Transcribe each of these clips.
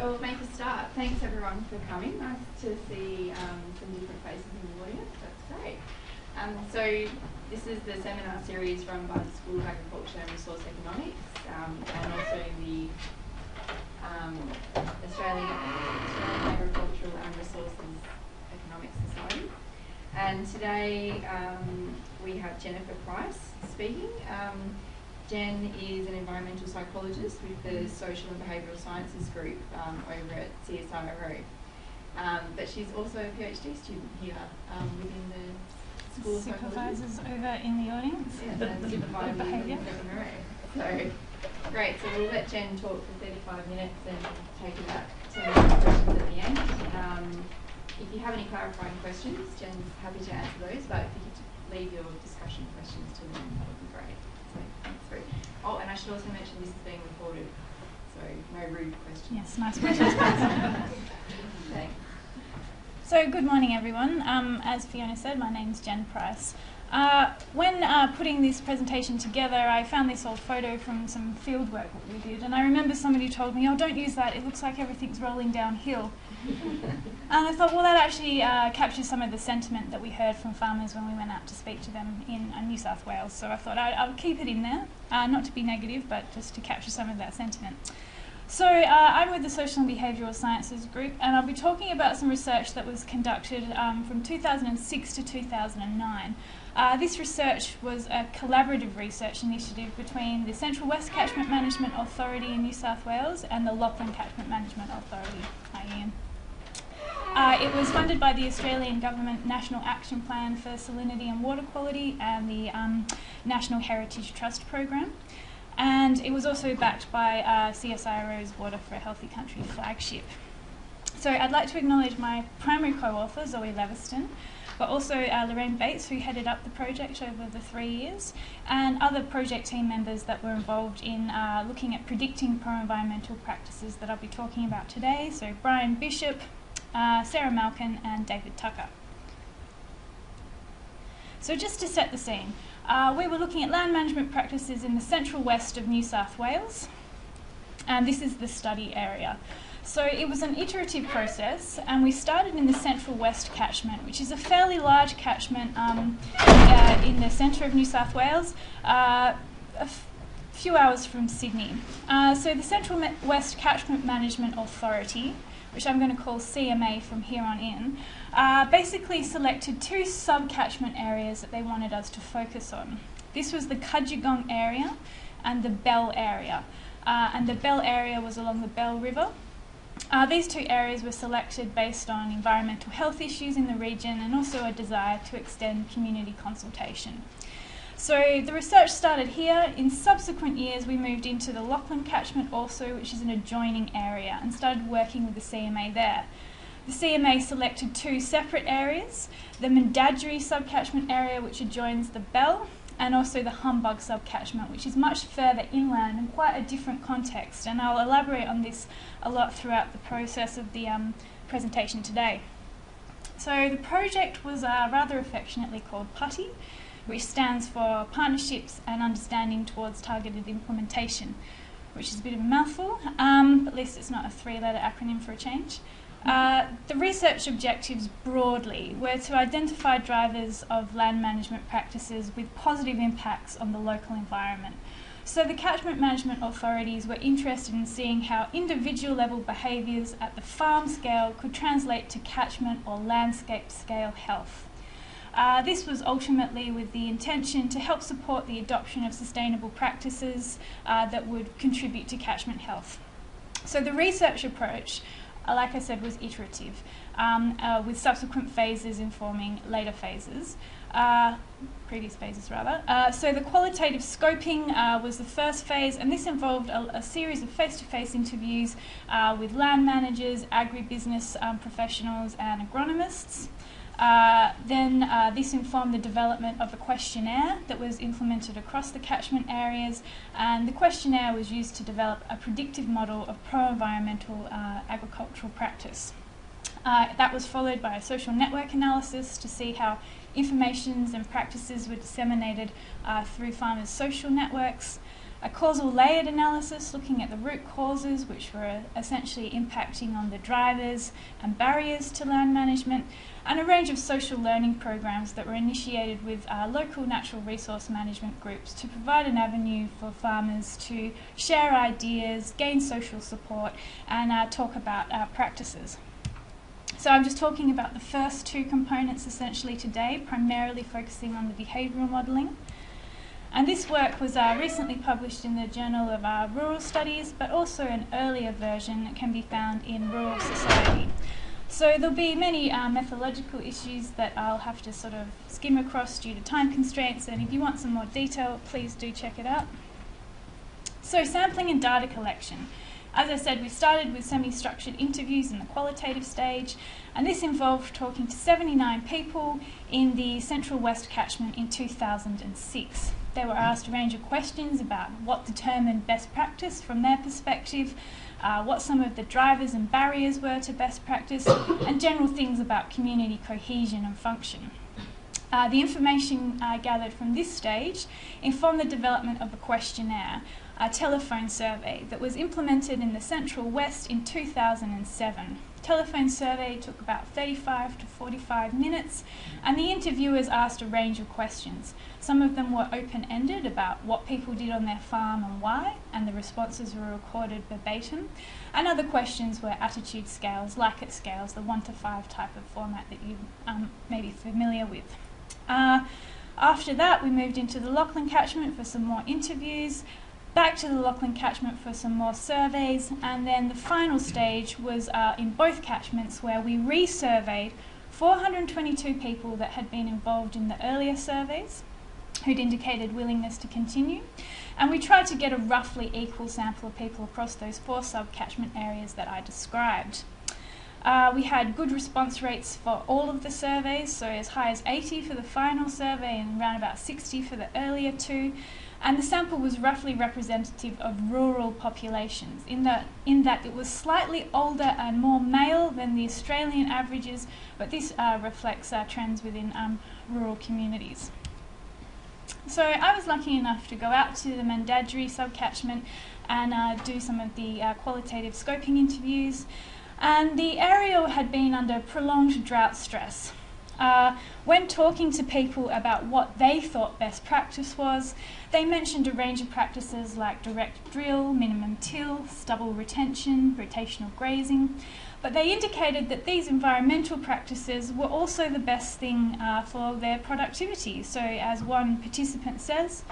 I'll make a start. Thanks everyone for coming. Nice to see some different faces in the audience. That's great. So this is the seminar series run by the School of Agriculture and Resource Economics and also the Australian Agricultural and Resources Economics Society. And today we have Jennifer Price speaking. Jen is an environmental psychologist with the Social and Behavioural Sciences group over at CSIRO. But she's also a PhD student here within the School of Supervisors over in the audience. Yeah, and supervisors behaviour. So great, so we'll let Jen talk for 35 minutes and take about 10 minutes questions at the end. If you have any clarifying questions, Jen's happy to answer those, but if you could leave your discussion questions to them, that would be great. So thanks very much. Oh, and I should also mention this is being recorded, so no rude questions. Yes, nice questions. Thanks. So good morning everyone. As Fiona said, my name's Jen Price. When putting this presentation together, I found this old photo from some field work that we did, and I remember somebody told me, oh, don't use that, it looks like everything's rolling downhill. And I thought, well, that actually captures some of the sentiment that we heard from farmers when we went out to speak to them in New South Wales. So I thought I'll keep it in there, not to be negative, but just to capture some of that sentiment. So I'm with the Social and Behavioural Sciences group, and I'll be talking about some research that was conducted from 2006 to 2009. This research was a collaborative research initiative between the Central West Catchment Management Authority in New South Wales and the Locus Catchment Management Authority. Hi, Ian. It was funded by the Australian Government National Action Plan for Salinity and Water Quality and the National Heritage Trust Program. And it was also backed by CSIRO's Water for a Healthy Country flagship. So I'd like to acknowledge my primary co-author, Zoe Leviston, but also Lorraine Bates, who headed up the project over the 3 years, and other project team members that were involved in looking at predicting pro-environmental practices that I'll be talking about today. So Brian Bishop, Sarah Malkin and David Tucker. So just to set the scene, we were looking at land management practices in the central west of New South Wales, and this is the study area. So it was an iterative process, and we started in the central west catchment, which is a fairly large catchment in the centre of New South Wales, a few hours from Sydney. So the Central West Catchment Management Authority, which I'm going to call CMA from here on in, basically selected two sub-catchment areas that they wanted us to focus on. This was the Cudgegong area and the Bell area. And the Bell area was along the Bell River. These two areas were selected based on environmental health issues in the region and also a desire to extend community consultation. So the research started here. In subsequent years, we moved into the Lachlan catchment also, which is an adjoining area, and started working with the CMA there. The CMA selected two separate areas, the Mandadgery subcatchment area, which adjoins the Bell, and also the Humbug subcatchment, which is much further inland and quite a different context. And I'll elaborate on this a lot throughout the process of the presentation today. So the project was rather affectionately called PUTTI, which stands for Partnerships and Understanding Towards Targeted Implementation, which is a bit of a mouthful, but at least it's not a three-letter acronym for a change. The research objectives broadly were to identify drivers of land management practices with positive impacts on the local environment. So the catchment management authorities were interested in seeing how individual level behaviours at the farm scale could translate to catchment or landscape scale health. This was ultimately with the intention to help support the adoption of sustainable practices that would contribute to catchment health. So the research approach, like I said, was iterative, with subsequent phases informing later phases, previous phases rather. So the qualitative scoping was the first phase, and this involved a series of face-to-face interviews with land managers, agribusiness professionals and agronomists. Then this informed the development of a questionnaire that was implemented across the catchment areas, and the questionnaire was used to develop a predictive model of pro-environmental agricultural practice. That was followed by a social network analysis to see how informations and practices were disseminated through farmers' social networks. a causal layered analysis looking at the root causes which were essentially impacting on the drivers and barriers to land management, and a range of social learning programs that were initiated with local natural resource management groups to provide an avenue for farmers to share ideas, gain social support, and talk about practices. So I'm just talking about the first two components essentially today, primarily focusing on the behavioural modelling. And this work was recently published in the Journal of Rural Studies, but also an earlier version that can be found in Rural Society. So there'll be many methodological issues that I'll have to sort of skim across due to time constraints, and if you want some more detail, please do check it out. So sampling and data collection. As I said, we started with semi-structured interviews in the qualitative stage, and this involved talking to 79 people in the Central West catchment in 2006. They were asked a range of questions about what determined best practice from their perspective, what some of the drivers and barriers were to best practice, and general things about community cohesion and function. The information gathered from this stage informed the development of a questionnaire, a telephone survey that was implemented in the Central West in 2007. Telephone survey took about 35 to 45 minutes, and the interviewers asked a range of questions. Some of them were open-ended about what people did on their farm and why, and the responses were recorded verbatim. And other questions were attitude scales, Likert scales, the 1 to 5 type of format that you may be familiar with. After that, we moved into the Lachlan catchment for some more interviews, back to the Lachlan catchment for some more surveys, and then the final stage was in both catchments where we resurveyed 422 people that had been involved in the earlier surveys who'd indicated willingness to continue, and we tried to get a roughly equal sample of people across those 4 sub-catchment areas that I described. We had good response rates for all of the surveys, so as high as 80 for the final survey and around about 60 for the earlier 2. And the sample was roughly representative of rural populations in that it was slightly older and more male than the Australian averages, but this reflects trends within rural communities. So I was lucky enough to go out to the Mandadri subcatchment and do some of the qualitative scoping interviews. And the area had been under prolonged drought stress. When talking to people about what they thought best practice was, they mentioned a range of practices like direct drill, minimum till, stubble retention, rotational grazing, but they indicated that these environmental practices were also the best thing for their productivity. So as one participant says,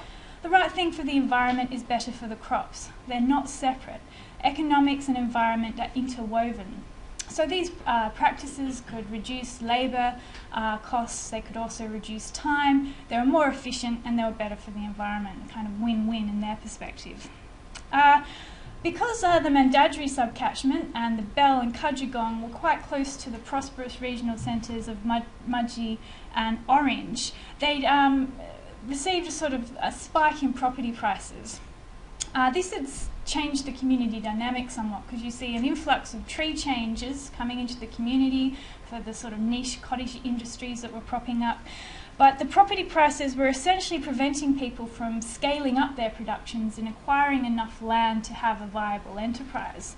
the right thing for the environment is better for the crops. They're not separate. Economics and environment are interwoven. So these practices could reduce labour costs, they could also reduce time, they were more efficient and they were better for the environment, kind of win-win in their perspective. Because the Mandadri subcatchment and the Bell and Kudjegong were quite close to the prosperous regional centres of Mudgee and Orange, they'd received a sort of a spike in property prices. This had changed the community dynamic somewhat, because you see an influx of tree changes coming into the community for the sort of niche cottage industries that were propping up. But the property prices were essentially preventing people from scaling up their productions and acquiring enough land to have a viable enterprise.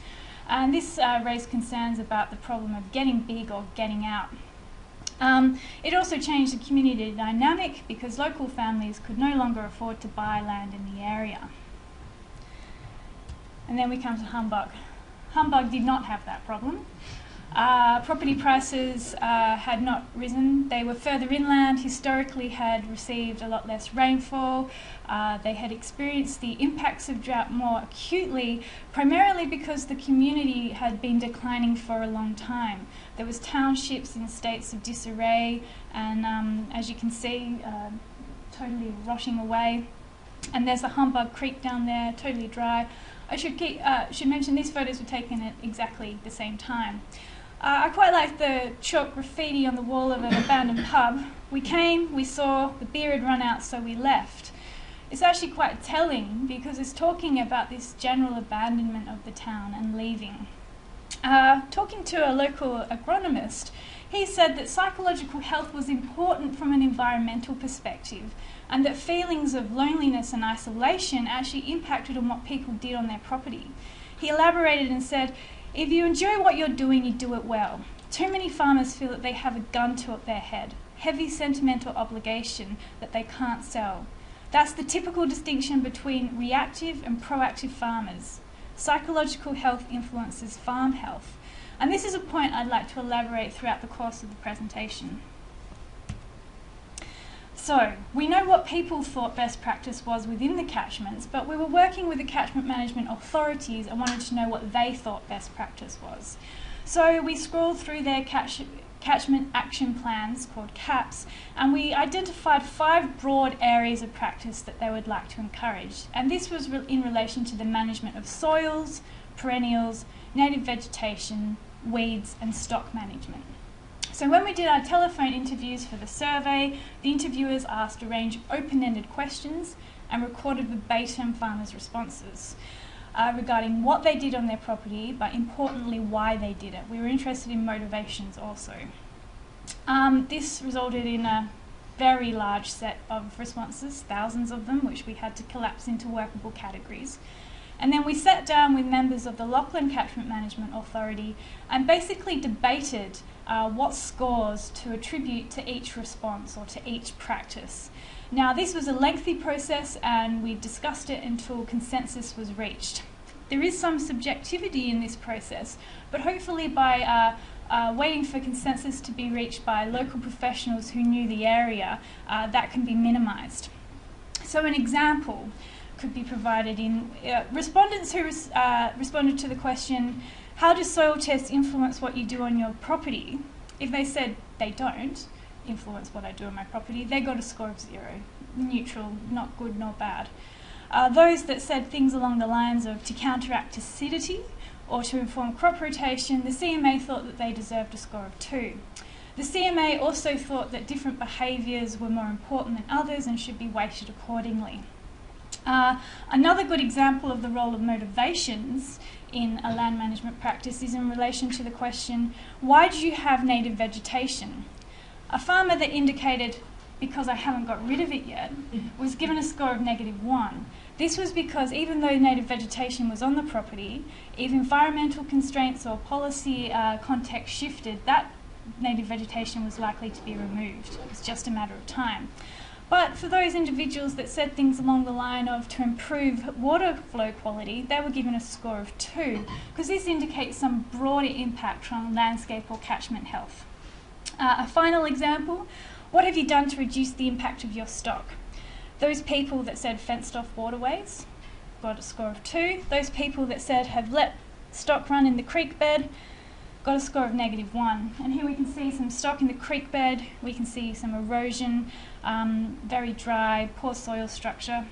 And this raised concerns about the problem of getting big or getting out. It also changed the community dynamic because local families could no longer afford to buy land in the area. And then we come to Humbug. Humbug did not have that problem. Property prices had not risen. They were further inland, historically had received a lot less rainfall. They had experienced the impacts of drought more acutely, primarily because the community had been declining for a long time. There was townships in states of disarray and, as you can see, totally rotting away. And there's the Humbug Creek down there, totally dry. I should mention these photos were taken at exactly the same time. I quite like the chalk graffiti on the wall of an abandoned pub. We came, we saw, the beer had run out, so we left. It's actually quite telling because it's talking about this general abandonment of the town and leaving. Talking to a local agronomist, he said that psychological health was important from an environmental perspective, and that feelings of loneliness and isolation actually impacted on what people did on their property. He elaborated and said, "If you enjoy what you're doing, you do it well. Too many farmers feel that they have a gun to their head, heavy sentimental obligation that they can't sell. That's the typical distinction between reactive and proactive farmers. Psychological health influences farm health." And this is a point I'd like to elaborate throughout the course of the presentation. So, we know what people thought best practice was within the catchments, but we were working with the catchment management authorities and wanted to know what they thought best practice was. So we scrolled through their catchment action plans, called CAPs, and we identified 5 broad areas of practice that they would like to encourage. And this was in relation to the management of soils, perennials, native vegetation, weeds, and stock management. So when we did our telephone interviews for the survey, the interviewers asked a range of open-ended questions and recorded verbatim farmers' responses regarding what they did on their property, but importantly why they did it. We were interested in motivations also. This resulted in a very large set of responses, thousands of them, which we had to collapse into workable categories. And then we sat down with members of the Lachlan Catchment Management Authority and basically debated what scores to attribute to each response or to each practice. Now, this was a lengthy process and we discussed it until consensus was reached. There is some subjectivity in this process, but hopefully by waiting for consensus to be reached by local professionals who knew the area, that can be minimised. So an example could be provided in respondents who responded to the question, how do soil tests influence what you do on your property? If they said they don't influence what I do on my property, they got a score of 0, neutral, not good nor bad. Those that said things along the lines of to counteract acidity or to inform crop rotation, the CMA thought that they deserved a score of 2. The CMA also thought that different behaviours were more important than others and should be weighted accordingly. Another good example of the role of motivations in a land management practice is in relation to the question, why do you have native vegetation? A farmer that indicated, because I haven't got rid of it yet, was given a score of -1. This was because even though native vegetation was on the property, if environmental constraints or policy context shifted, that native vegetation was likely to be removed. It was just a matter of time. But for those individuals that said things along the line of to improve water flow quality, they were given a score of 2, because this indicates some broader impact on landscape or catchment health. A final example, what have you done to reduce the impact of your stock? Those people that said fenced off waterways got a score of 2. Those people that said have let stock run in the creek bed got a score of -1. And here we can see some stock in the creek bed, we can see some erosion, very dry, poor soil structure.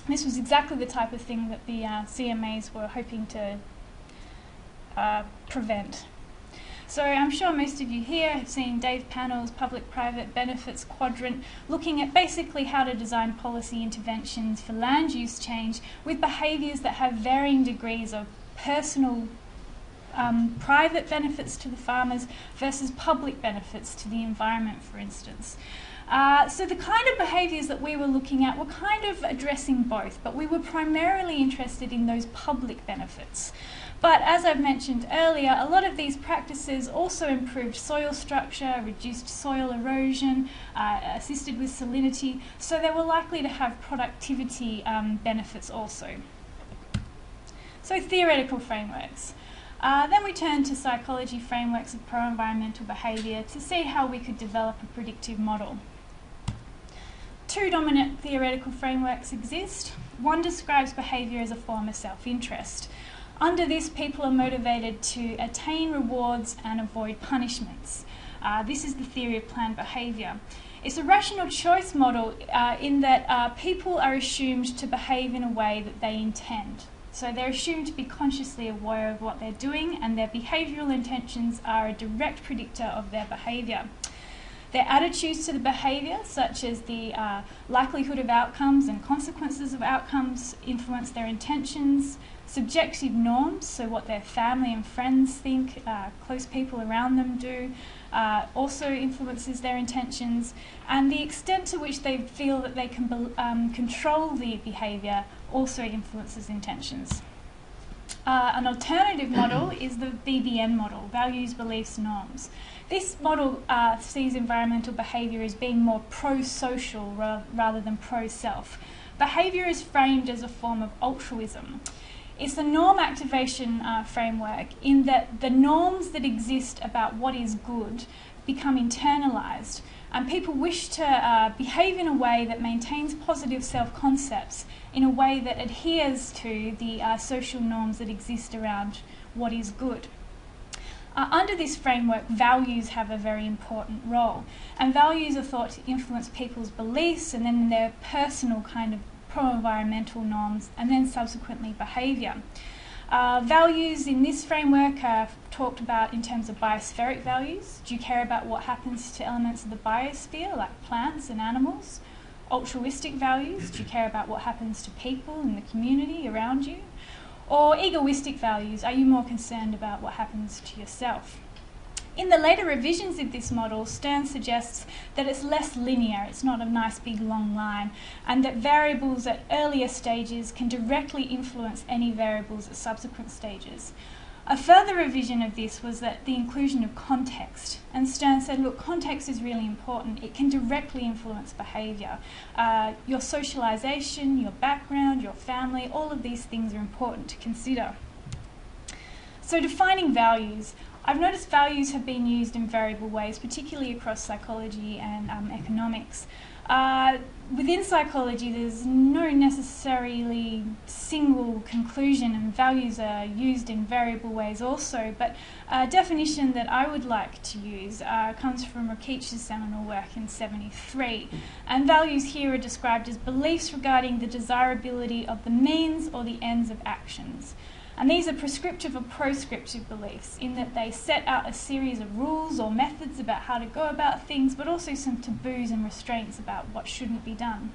This was exactly the type of thing that the CMAs were hoping to prevent. So I'm sure most of you here have seen Dave Panel's public-private benefits quadrant, looking at basically how to design policy interventions for land use change with behaviours that have varying degrees of personal private benefits to the farmers versus public benefits to the environment, for instance. So the kind of behaviours that we were looking at were kind of addressing both, but we were primarily interested in those public benefits. But as I've mentioned earlier, a lot of these practices also improved soil structure, reduced soil erosion, assisted with salinity, so they were likely to have productivity benefits also. So theoretical frameworks. Then we turned to psychology frameworks of pro-environmental behaviour to see how we could develop a predictive model. 2 dominant theoretical frameworks exist. One describes behaviour as a form of self-interest. Under this, people are motivated to attain rewards and avoid punishments. This is the theory of planned behaviour. It's a rational choice model in that people are assumed to behave in a way that they intend. So they're assumed to be consciously aware of what they're doing, and their behavioural intentions are a direct predictor of their behaviour. Their attitudes to the behaviour, such as the likelihood of outcomes and consequences of outcomes, influence their intentions. Subjective norms, so what their family and friends think, close people around them do, also influences their intentions. And the extent to which they feel that they can control the behaviour also influences intentions. An alternative model is the VBN model, values, beliefs, norms. This model sees environmental behaviour as being more pro-social rather than pro-self. Behaviour is framed as a form of altruism. It's a norm activation framework in that the norms that exist about what is good become internalised, and people wish to behave in a way that maintains positive self-concepts, in a way that adheres to the social norms that exist around what is good. Under this framework, values have a very important role, and values are thought to influence people's beliefs and then their personal kind of pro-environmental norms and then subsequently behaviour. Values in this framework are talked about in terms of biospheric values. Do you care about what happens to elements of the biosphere like plants and animals? Altruistic values, do you care about what happens to people in the community around you? Or egoistic values, are you more concerned about what happens to yourself? In the later revisions of this model, Stern suggests that it's less linear, it's not a nice big long line, and that variables at earlier stages can directly influence any variables at subsequent stages. A further revision of this was that the inclusion of context, and Stern said, look, context is really important. It can directly influence behaviour. Your socialisation, your background, your family, all of these things are important to consider. So defining values. I've noticed values have been used in variable ways, particularly across psychology and economics. Within psychology, there's no necessarily single conclusion, and values are used in variable ways also, but a definition that I would like to use comes from Rakic's seminal work in 1973, and values here are described as beliefs regarding the desirability of the means or the ends of actions. And these are prescriptive or proscriptive beliefs in that they set out a series of rules or methods about how to go about things, but also some taboos and restraints about what shouldn't be done.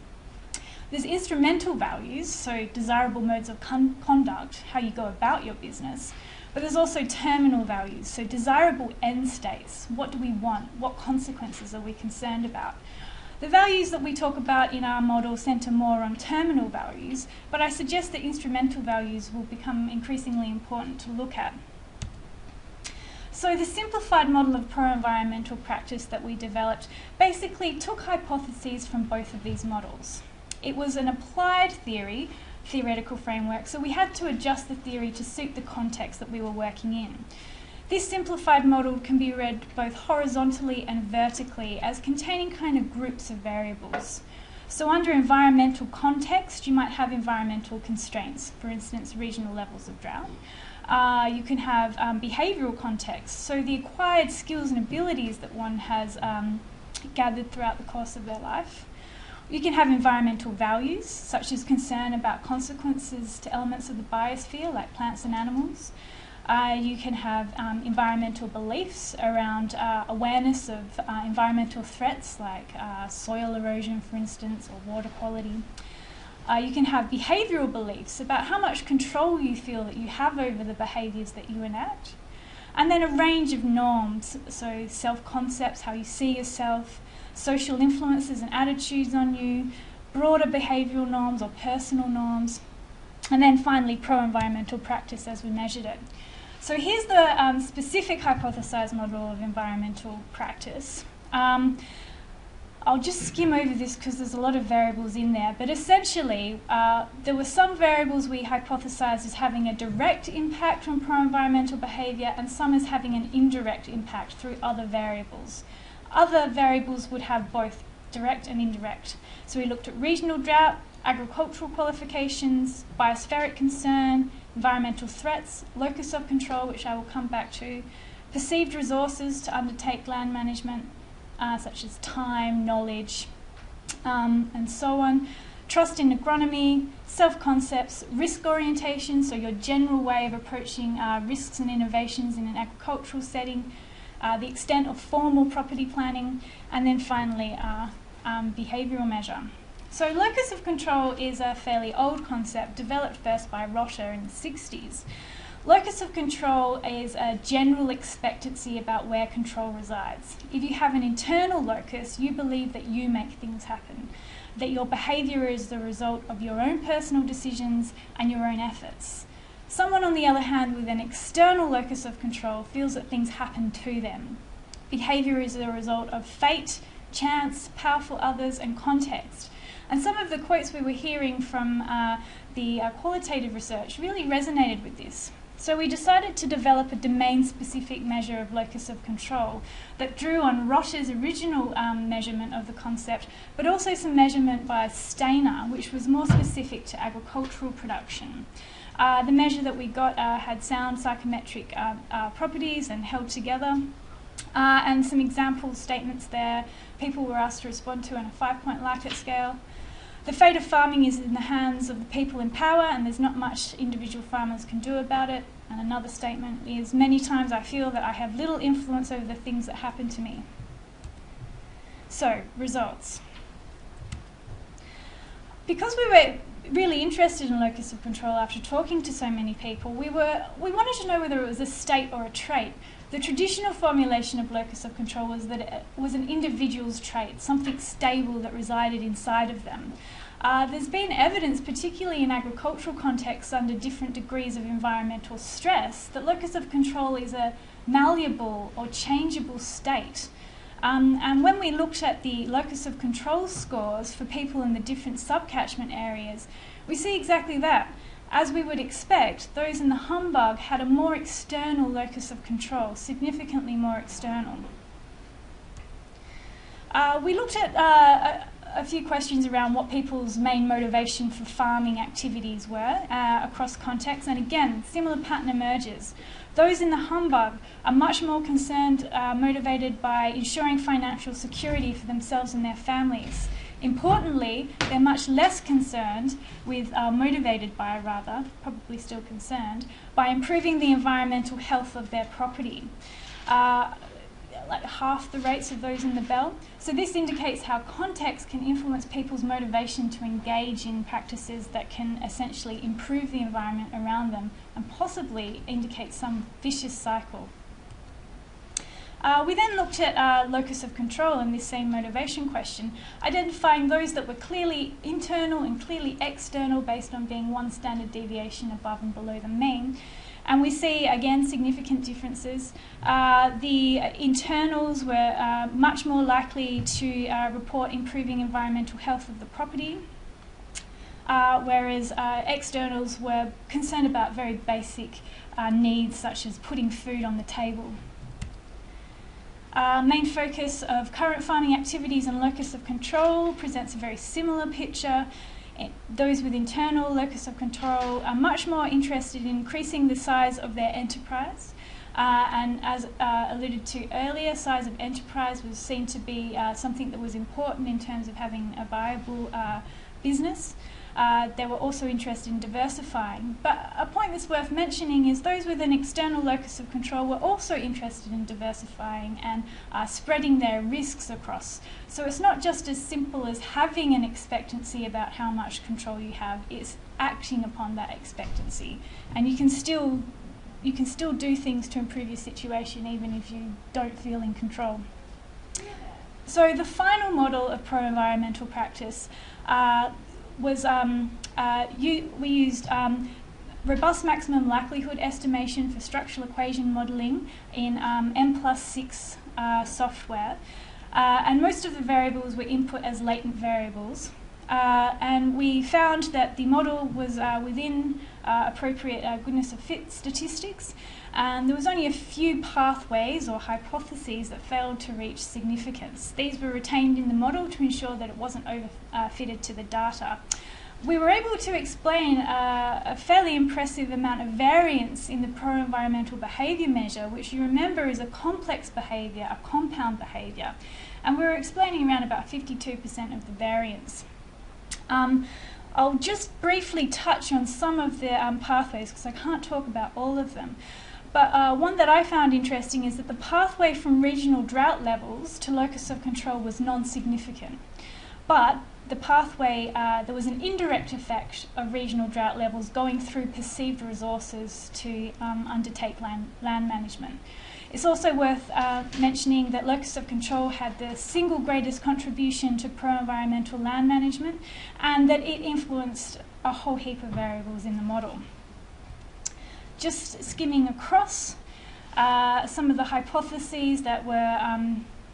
There's instrumental values, so desirable modes of conduct, how you go about your business. But there's also terminal values, so desirable end states. What do we want? What consequences are we concerned about? The values that we talk about in our model centre more on terminal values, but I suggest that instrumental values will become increasingly important to look at. So the simplified model of pro-environmental practice that we developed basically took hypotheses from both of these models. It was an applied theoretical framework, so we had to adjust the theory to suit the context that we were working in. This simplified model can be read both horizontally and vertically as containing kind of groups of variables. So under environmental context, you might have environmental constraints, for instance, regional levels of drought. You can have behavioural context, so the acquired skills and abilities that one has gathered throughout the course of their life. You can have environmental values, such as concern about consequences to elements of the biosphere, like plants and animals. You can have environmental beliefs around awareness of environmental threats like soil erosion, for instance, or water quality. You can have behavioural beliefs about how much control you feel that you have over the behaviours that you enact. And then a range of norms, so self-concepts, how you see yourself, social influences and attitudes on you, broader behavioural norms or personal norms, and then finally pro-environmental practice as we measured it. So here's the specific hypothesised model of environmental practice. I'll just skim over this because there's a lot of variables in there, but essentially there were some variables we hypothesised as having a direct impact on pro-environmental behaviour and some as having an indirect impact through other variables. Other variables would have both direct and indirect. So we looked at regional drought, agricultural qualifications, biospheric concern, environmental threats, locus of control, which I will come back to, perceived resources to undertake land management, such as time, knowledge, and so on, trust in agronomy, self-concepts, risk orientation, so your general way of approaching risks and innovations in an agricultural setting, the extent of formal property planning, and then finally behavioural measure. So locus of control is a fairly old concept, developed first by Rotter in the 60s. Locus of control is a general expectancy about where control resides. If you have an internal locus, you believe that you make things happen, that your behaviour is the result of your own personal decisions and your own efforts. Someone, on the other hand, with an external locus of control feels that things happen to them. Behaviour is the result of fate, chance, powerful others, and context. And some of the quotes we were hearing from the qualitative research really resonated with this. So we decided to develop a domain-specific measure of locus of control that drew on Rotter's original measurement of the concept, but also some measurement by Stainer, which was more specific to agricultural production. The measure that we got had sound psychometric properties and held together, and some example statements there people were asked to respond to on a 5-point Likert scale. The fate of farming is in the hands of the people in power, and there's not much individual farmers can do about it. And another statement is, many times I feel that I have little influence over the things that happen to me. So, results. Because we were really interested in locus of control after talking to so many people, we wanted to know whether it was a state or a trait. The traditional formulation of locus of control was that it was an individual's trait, something stable that resided inside of them. There's been evidence, particularly in agricultural contexts under different degrees of environmental stress, that locus of control is a malleable or changeable state. And when we looked at the locus of control scores for people in the different subcatchment areas, we see exactly that. As we would expect, those in the humbug had a more external locus of control, significantly more external. We looked at a few questions around what people's main motivation for farming activities were across contexts, and again, similar pattern emerges. Those in the humbug are much more concerned, motivated by ensuring financial security for themselves and their families. Importantly, they're much less concerned with, motivated by rather, probably still concerned, by improving the environmental health of their property. Like half the rates of those in the bell. So this indicates how context can influence people's motivation to engage in practices that can essentially improve the environment around them and possibly indicate some vicious cycle. We then looked at locus of control in this same motivation question, identifying those that were clearly internal and clearly external based on being one standard deviation above and below the mean. And we see, again, significant differences. The internals were much more likely to report improving environmental health of the property, whereas externals were concerned about very basic needs such as putting food on the table. Main focus of current farming activities and locus of control presents a very similar picture. Those with internal locus of control are much more interested in increasing the size of their enterprise, and as alluded to earlier, size of enterprise was seen to be something that was important in terms of having a viable business. They were also interested in diversifying. But a point that's worth mentioning is those with an external locus of control were also interested in diversifying and spreading their risks across. So it's not just as simple as having an expectancy about how much control you have, it's acting upon that expectancy. And you can still do things to improve your situation even if you don't feel in control. So the final model of pro-environmental practice was we used robust maximum likelihood estimation for structural equation modelling in M+6 software, and most of the variables were input as latent variables, and we found that the model was within appropriate goodness of fit statistics, and there was only a few pathways or hypotheses that failed to reach significance. These were retained in the model to ensure that it wasn't overfitted to the data. We were able to explain a fairly impressive amount of variance in the pro-environmental behaviour measure, which you remember is a complex behaviour, a compound behaviour, and we were explaining around about 52% of the variance. I'll just briefly touch on some of the pathways because I can't talk about all of them. But one that I found interesting is that the pathway from regional drought levels to locus of control was non-significant. But the pathway, there was an indirect effect of regional drought levels going through perceived resources to undertake land management. It's also worth mentioning that locus of control had the single greatest contribution to pro-environmental land management, and that it influenced a whole heap of variables in the model. Just skimming across some of the hypotheses that were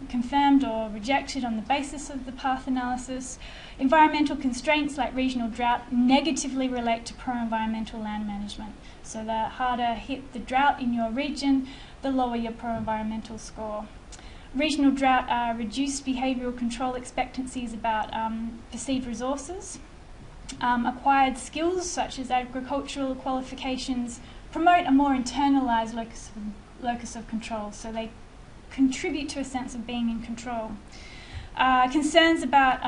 confirmed or rejected on the basis of the path analysis. Environmental constraints like regional drought negatively relate to pro-environmental land management. So the harder hit the drought in your region, the lower your pro-environmental score. Regional drought reduced behavioural control expectancies about perceived resources. Acquired skills such as agricultural qualifications promote a more internalised locus of control, so they contribute to a sense of being in control. Concerns about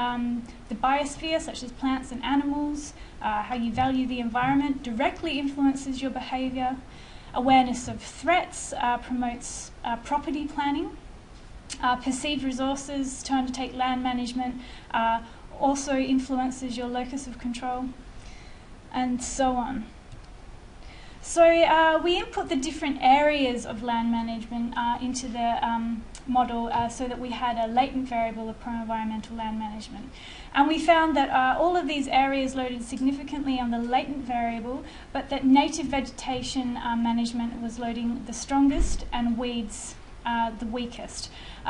the biosphere, such as plants and animals, how you value the environment, directly influences your behaviour. Awareness of threats promotes property planning. Perceived resources to undertake land management also influences your locus of control, and so on. So we input the different areas of land management into the model so that we had a latent variable of pro-environmental land management. And we found that all of these areas loaded significantly on the latent variable, but that native vegetation management was loading the strongest and weeds the weakest.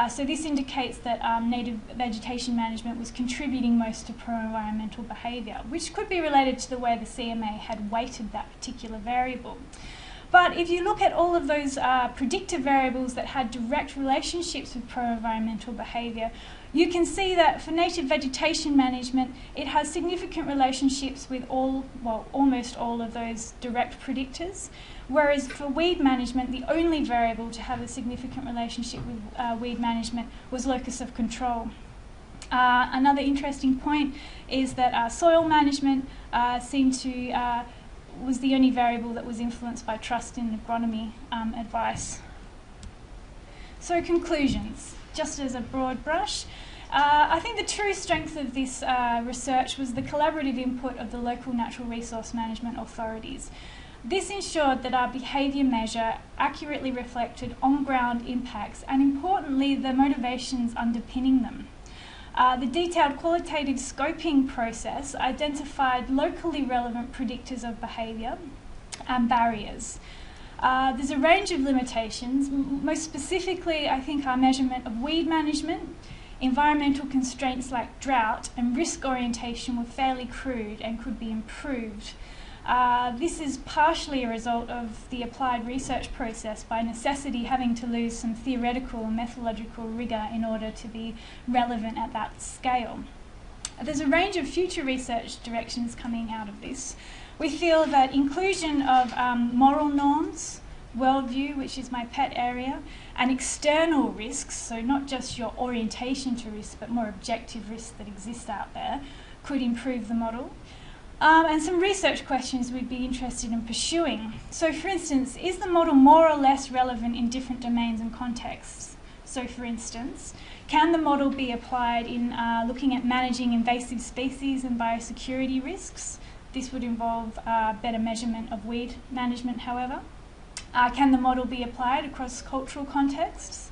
So this indicates that native vegetation management was contributing most to pro-environmental behaviour, which could be related to the way the CMA had weighted that particular variable. But if you look at all of those predictive variables that had direct relationships with pro-environmental behaviour, you can see that for native vegetation management, it has significant relationships with almost all of those direct predictors. Whereas for weed management, the only variable to have a significant relationship with weed management was locus of control. Another interesting point is that soil management was the only variable that was influenced by trust in agronomy advice. So conclusions, just as a broad brush. I think the true strength of this research was the collaborative input of the local natural resource management authorities. This ensured that our behaviour measure accurately reflected on-ground impacts and, importantly, the motivations underpinning them. The detailed qualitative scoping process identified locally relevant predictors of behaviour and barriers. There's a range of limitations. Most specifically, I think our measurement of weed management, environmental constraints like drought, and risk orientation were fairly crude and could be improved. This is partially a result of the applied research process, by necessity having to lose some theoretical and methodological rigour in order to be relevant at that scale. There's a range of future research directions coming out of this. We feel that inclusion of moral norms, worldview, which is my pet area, and external risks, so not just your orientation to risk, but more objective risks that exist out there, could improve the model. And some research questions we'd be interested in pursuing. So for instance, is the model more or less relevant in different domains and contexts? So for instance, can the model be applied in looking at managing invasive species and biosecurity risks? This would involve better measurement of weed management, however. Can the model be applied across cultural contexts?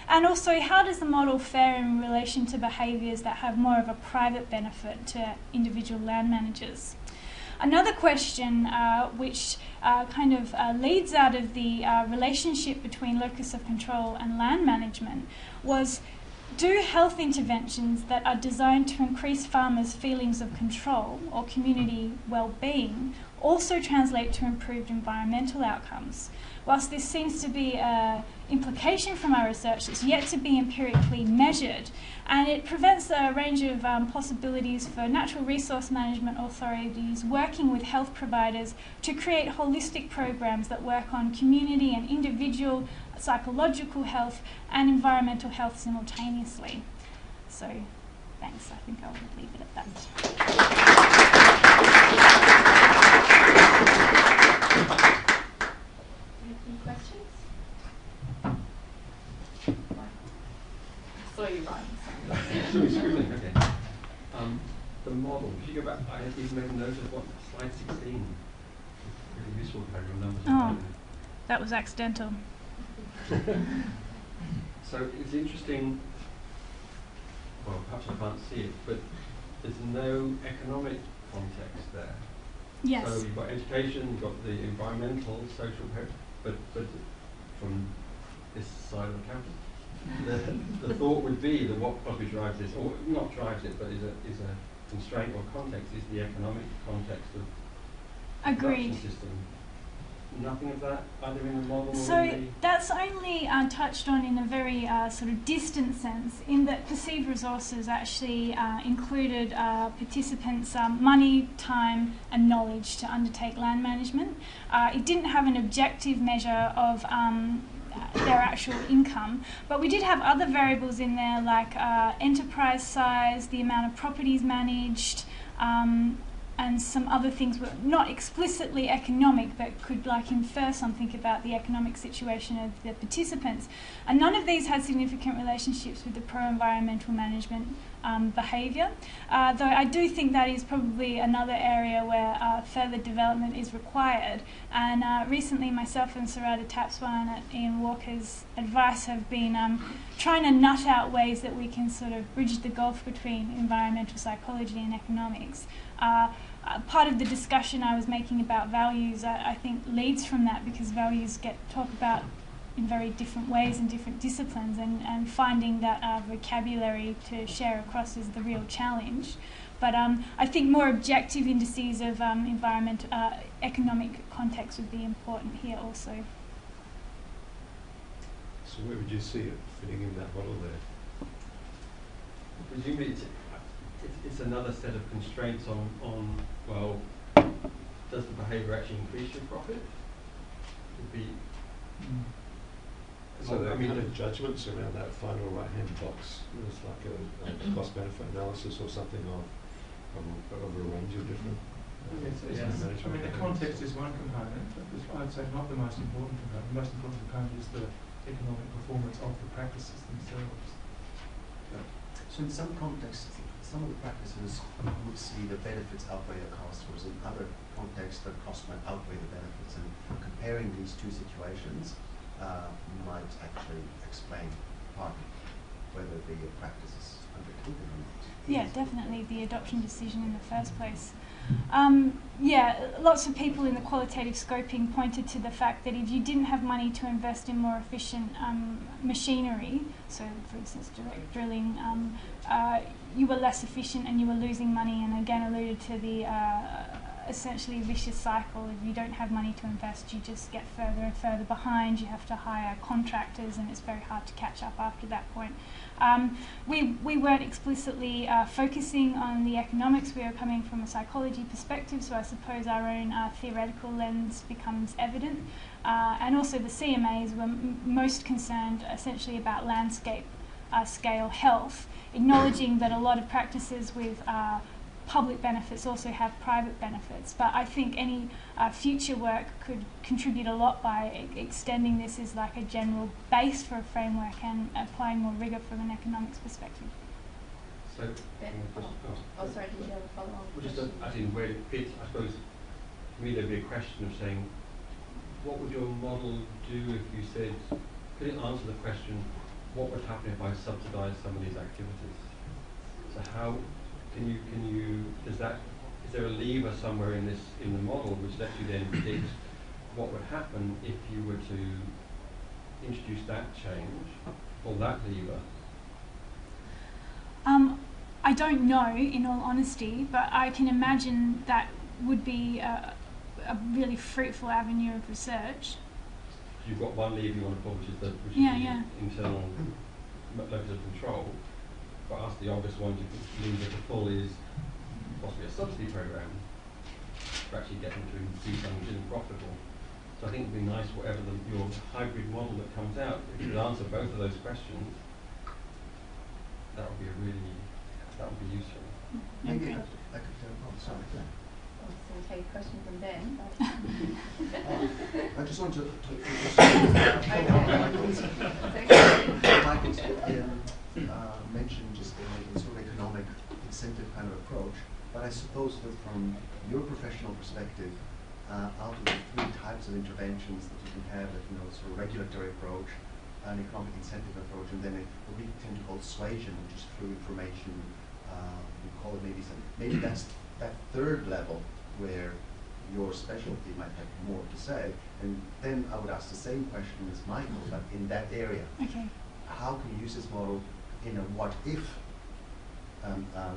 And also, how does the model fare in relation to behaviours that have more of a private benefit to individual land managers? Another question which leads out of the relationship between locus of control and land management was, do health interventions that are designed to increase farmers' feelings of control or community well-being also translate to improved environmental outcomes? Whilst this seems to be an implication from our research, it's yet to be empirically measured, and it presents a range of possibilities for natural resource management authorities working with health providers to create holistic programs that work on community and individual psychological health and environmental health simultaneously. So, thanks. I think I'll leave it at that. Any questions? saw you writing. Scribbling, okay. The model, if you go back, I even made a note of what slide 16. Really useful to have your numbers. Oh, that was accidental. So it's interesting, well, perhaps I can't see it, but there's no economic context there. Yes. So you've got education, you've got the environmental, social, but from this side of the campus, the thought would be that what probably drives this, or not drives it, but is a constraint or context, is the economic context of the production system. Nothing of that, either in the model or so in the... that's only touched on in a very sort of distant sense, in that perceived resources actually included participants' money, time and knowledge to undertake land management. It didn't have an objective measure of their actual income, but we did have other variables in there like enterprise size, the amount of properties managed, and some other things were not explicitly economic but could like infer something about the economic situation of the participants. And none of these had significant relationships with the pro-environmental management behaviour, though I do think that is probably another area where further development is required. And recently myself and Sarada Tapswan at Ian Walker's advice have been trying to nut out ways that we can sort of bridge the gulf between environmental psychology and economics. Part of the discussion I was making about values, I think, leads from that, because values get talked about in very different ways in different disciplines, and finding that vocabulary to share across is the real challenge. But I think more objective indices of economic context would be important here also. So where would you see it fitting in that model there? Presumably it's another set of constraints on well, does the behaviour actually increase your profit? Would be... So there are kind of judgments around that final right-hand box. It's like a cost-benefit analysis or something of a range of different... Yes. I mean, the context is one component, but I'd say not the most important component. The most important component is the economic performance of the practices themselves. So in some contexts, some of the practices would see the benefits outweigh the costs, whereas in other contexts the costs might outweigh the benefits, and comparing these two situations might actually explain partly whether the practice is undertaken or not. Yeah, definitely the adoption decision in the first place. Yeah, lots of people in the qualitative scoping pointed to the fact that if you didn't have money to invest in more efficient machinery, so for instance direct drilling, you were less efficient and you were losing money, and again alluded to the essentially vicious cycle. If you don't have money to invest, you just get further and further behind. You have to hire contractors and it's very hard to catch up after that point. We weren't explicitly focusing on the economics. We were coming from a psychology perspective, so I suppose our own theoretical lens becomes evident. And also the CMAs were most concerned essentially about landscape scale health, acknowledging that a lot of practices with public benefits also have private benefits, but I think any future work could contribute a lot by extending this as like a general base for a framework and applying more rigour from an economics perspective. So, sorry, did you have a follow-on? Well, just as in where it fits, I suppose, to me there'd be a question of saying, what would your model do if you said, could it answer the question, what would happen if I subsidised some of these activities? So how is there a lever somewhere in the model which lets you then predict what would happen if you were to introduce that change or that lever? I don't know, in all honesty, but I can imagine that would be a really fruitful avenue of research. You've got one lever you want to pull, which is the internal locus of control. But us, the obvious one to lever to pull is possibly a subsidy program for actually getting to do something which isn't profitable. So I think it would be nice, whatever your hybrid model that comes out, if you could answer both of those questions, that would be useful. Maybe I could sorry. So we'll take a question from Ben. I just want to Michael's professional perspective, out of the three types of interventions that you can have, sort of regulatory approach, an economic incentive approach, and then what we tend to call suasion, which is through information. We call it maybe that's that third level where your specialty might have more to say. And then I would ask the same question as Michael, but in that area. Okay. How can you use this model in a what-if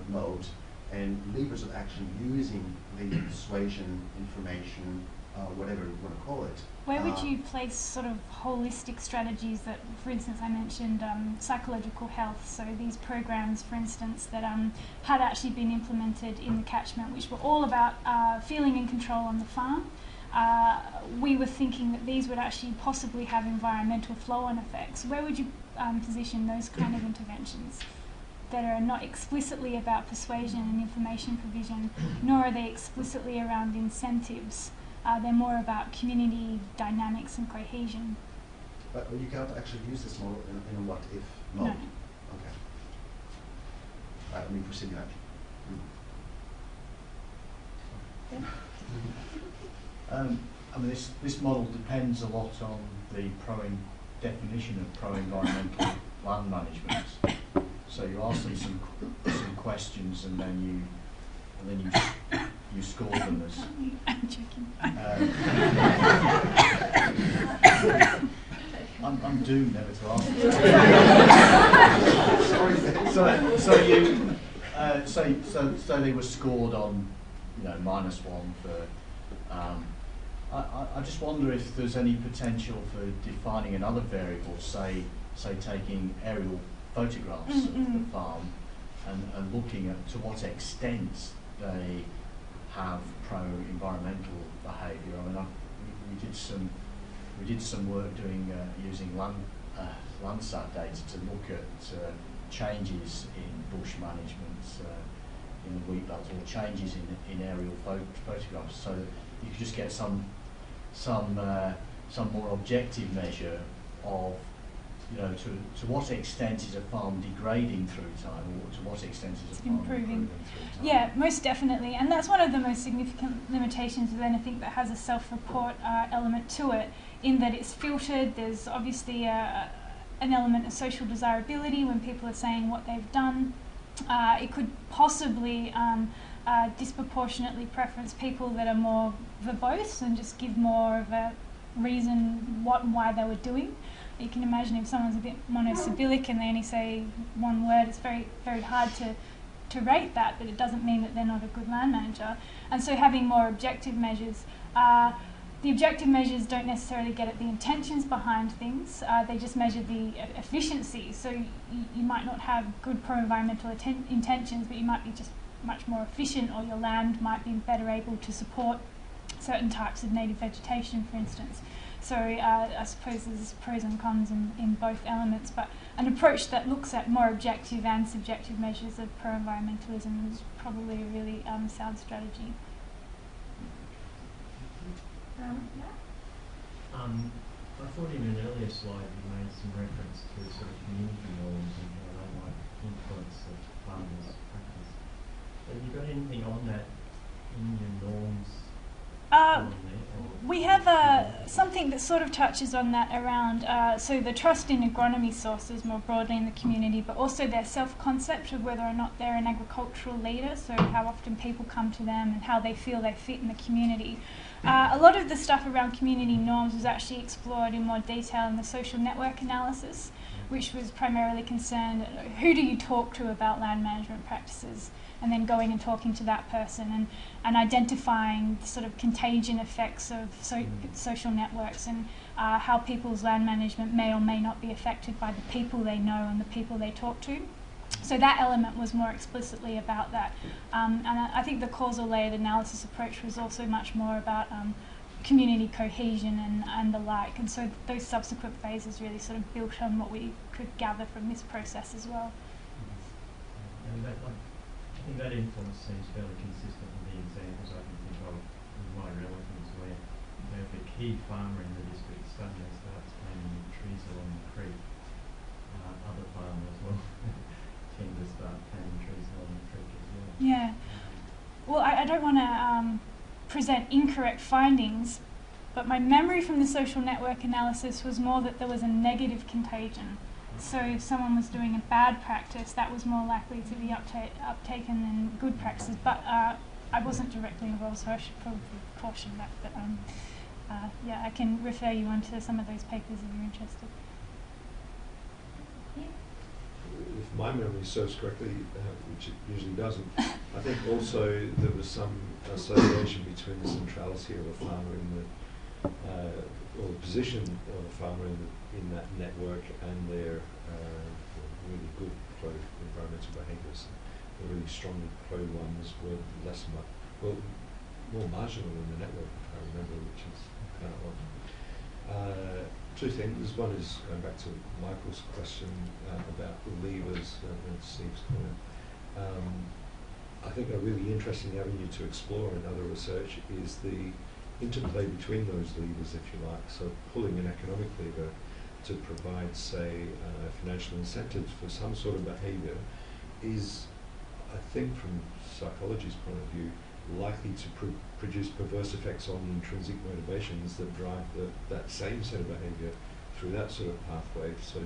mode, and levers of action using the persuasion, information, whatever you want to call it. Where would you place sort of holistic strategies that, for instance, I mentioned psychological health, so these programs, for instance, that had actually been implemented in the catchment, which were all about feeling in control on the farm. We were thinking that these would actually possibly have environmental flow-on effects. Where would you position those kind of interventions that are not explicitly about persuasion and information provision, nor are they explicitly around incentives? They're more about community dynamics and cohesion. But you can't actually use this model in a what-if mode? No. Okay. I mean, for simulation. I mean, this model depends a lot on the definition of pro-environmental land management. So you ask them some questions, and then you score them as. I'm joking. I'm doomed never to answer. So they were scored on, -1 for. I just wonder if there's any potential for defining another variable, say taking aerial photographs of the farm and looking at to what extent they have pro-environmental behaviour. I mean, we did some work using Landsat data to look at changes in bush management in the wheat belt, or changes in aerial photographs, so that you could just get some more objective measure of, to what extent is a farm degrading through time, or to what extent is a farm improving through time. Yeah, most definitely, and that's one of the most significant limitations with anything that has a self-report element to it, in that it's filtered. There's obviously an element of social desirability when people are saying what they've done. It could possibly disproportionately preference people that are more verbose and just give more of a reason what and why they were doing. You can imagine if someone's a bit monosyllabic and they only say one word, it's very, very hard to rate that, but it doesn't mean that they're not a good land manager. And so having more objective measures, the objective measures don't necessarily get at the intentions behind things, they just measure the efficiency. So you might not have good pro-environmental intentions, but you might be just much more efficient, or your land might be better able to support certain types of native vegetation, for instance. So I suppose there's pros and cons in both elements, but an approach that looks at more objective and subjective measures of pro-environmentalism is probably a really sound strategy. I thought in an earlier slide you made some reference to sort of community norms and how they might influence the farmers' practice. Have you got anything on that in your norms? We have something that sort of touches on that around, so the trust in agronomy sources more broadly in the community, but also their self-concept of whether or not they're an agricultural leader, so how often people come to them and how they feel they fit in the community. A lot of the stuff around community norms was actually explored in more detail in the social network analysis, which was primarily concerned, who do you talk to about land management practices? And then going and talking to that person and identifying the sort of contagion effects of social networks and how people's land management may or may not be affected by the people they know and the people they talk to. So that element was more explicitly about that. And I think the causal layered analysis approach was also much more about community cohesion and the like. And so those subsequent phases really sort of built on what we could gather from this process as well. And I think that influence seems fairly consistent with the examples I can think of in my relatives, where if a key farmer in the district suddenly starts planting trees along the creek, other farmers will tend to start planting trees along the creek as well. Yeah. Well, I don't want to present incorrect findings, but my memory from the social network analysis was more that there was a negative contagion. So if someone was doing a bad practice, that was more likely to be uptaken than good practices. But I wasn't directly involved, so I should probably caution that. But yeah, I can refer you on to some of those papers if you're interested. Yeah. If my memory serves correctly, which it usually doesn't, I think also there was some association between the centrality of a farmer in the or the position of a farmer in that network and their really good pro-environmental behaviours. The really strong pro-ones were more marginal in the network, if I remember, which is kind of odd. Two things. One is going back to Michael's question about the levers and Steve's comment. I think a really interesting avenue to explore in other research is the interplay between those levers, if you like. So pulling an economic lever to provide, say, financial incentives for some sort of behaviour is, I think, from psychology's point of view, likely to produce perverse effects on the intrinsic motivations that drive that same set of behaviour through that sort of pathway. So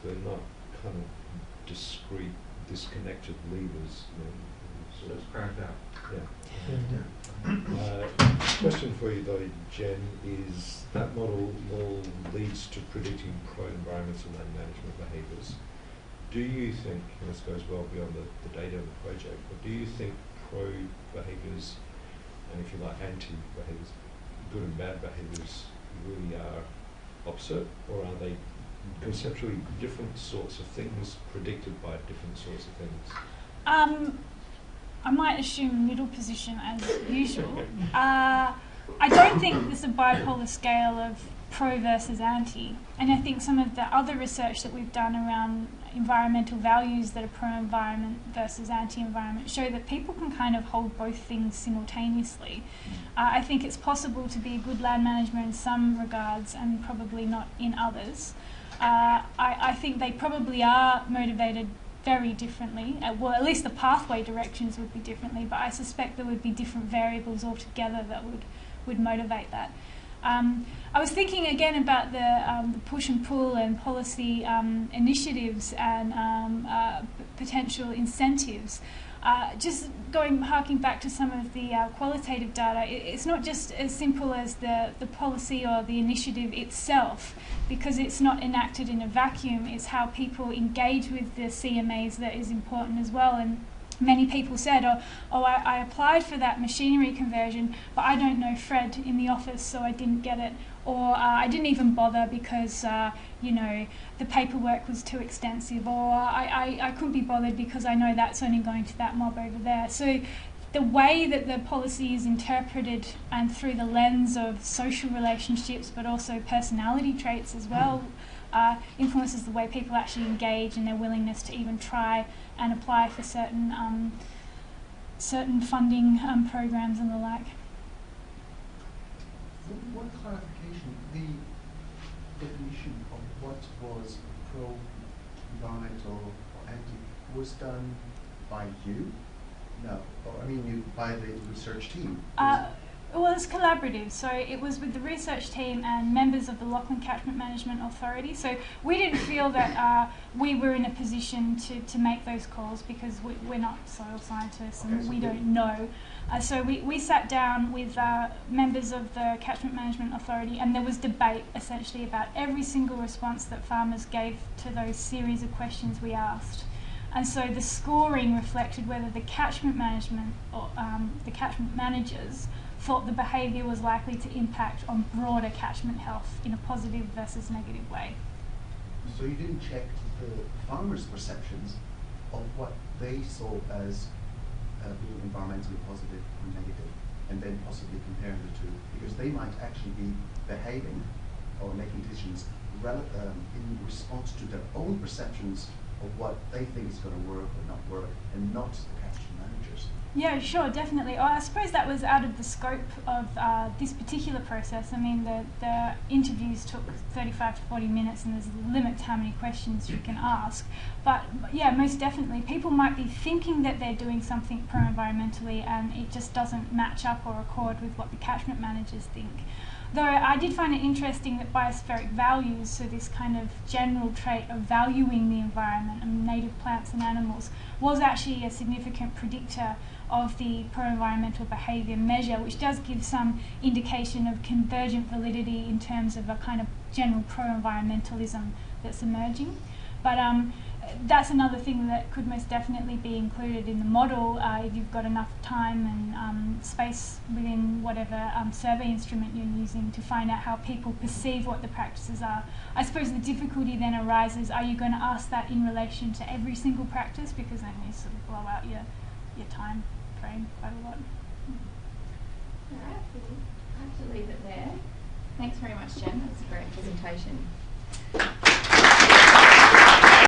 they're not kind of discrete, disconnected levers. So it's cracked out. Yeah. Question for you though, Jen, is that model more leads to predicting pro-environmental land management behaviours. Do you think, and this goes well beyond the data of the project, but do you think pro-behaviours, and if you like anti-behaviours, good and bad behaviours really are opposite, or are they conceptually different sorts of things predicted by different sorts of things? I might assume middle position as usual. I don't think there's a bipolar scale of pro versus anti, and I think some of the other research that we've done around environmental values that are pro-environment versus anti-environment show that people can kind of hold both things simultaneously. I think it's possible to be a good land manager in some regards and probably not in others. I think they probably are motivated very differently. Well, at least the pathway directions would be differently, but I suspect there would be different variables altogether that would motivate that. I was thinking again about the push and pull and policy initiatives and potential incentives. Just harking back to some of the qualitative data, it's not just as simple as the policy or the initiative itself, because it's not enacted in a vacuum. It's how people engage with the CMAs that is important as well. And many people said, I applied for that machinery conversion, but I don't know Fred in the office, so I didn't get it. Or I didn't even bother because, the paperwork was too extensive. Or I couldn't be bothered because I know that's only going to that mob over there. So the way that the policy is interpreted and through the lens of social relationships, but also personality traits as well, influences the way people actually engage and their willingness to even try and apply for certain funding programs and the like. One clarification, the definition of what was pro-environmental or anti was done by you? No, by the research team? It was collaborative, so it was with the research team and members of the Lachlan Catchment Management Authority. So we didn't feel that we were in a position to make those calls because we're not soil scientists and we don't know. So we sat down with members of the Catchment Management Authority, and there was debate essentially about every single response that farmers gave to those series of questions we asked. And so the scoring reflected whether the catchment management or the catchment managers thought the behaviour was likely to impact on broader catchment health in a positive versus negative way. So you didn't check the farmers' perceptions of what they saw as being environmentally positive or negative, and then possibly comparing the two, because they might actually be behaving or making decisions in response to their own perceptions of what they think is going to work or not work, and not the catchment managers. Yeah, sure, definitely. I suppose that was out of the scope of this particular process. I mean, the interviews took 35 to 40 minutes and there's a limit to how many questions you can ask. But yeah, most definitely, people might be thinking that they're doing something pro-environmentally and it just doesn't match up or accord with what the catchment managers think. Though I did find it interesting that biospheric values, so this kind of general trait of valuing the environment and native plants and animals, was actually a significant predictor of the pro-environmental behaviour measure, which does give some indication of convergent validity in terms of a kind of general pro-environmentalism that's emerging. But that's another thing that could most definitely be included in the model if you've got enough time and space within whatever survey instrument you're using to find out how people perceive what the practices are. I suppose the difficulty then arises, are you going to ask that in relation to every single practice, because then you sort of blow out your time frame quite a lot. Alright, we'll have to leave it there. Thanks very much, Jen. That was a great presentation.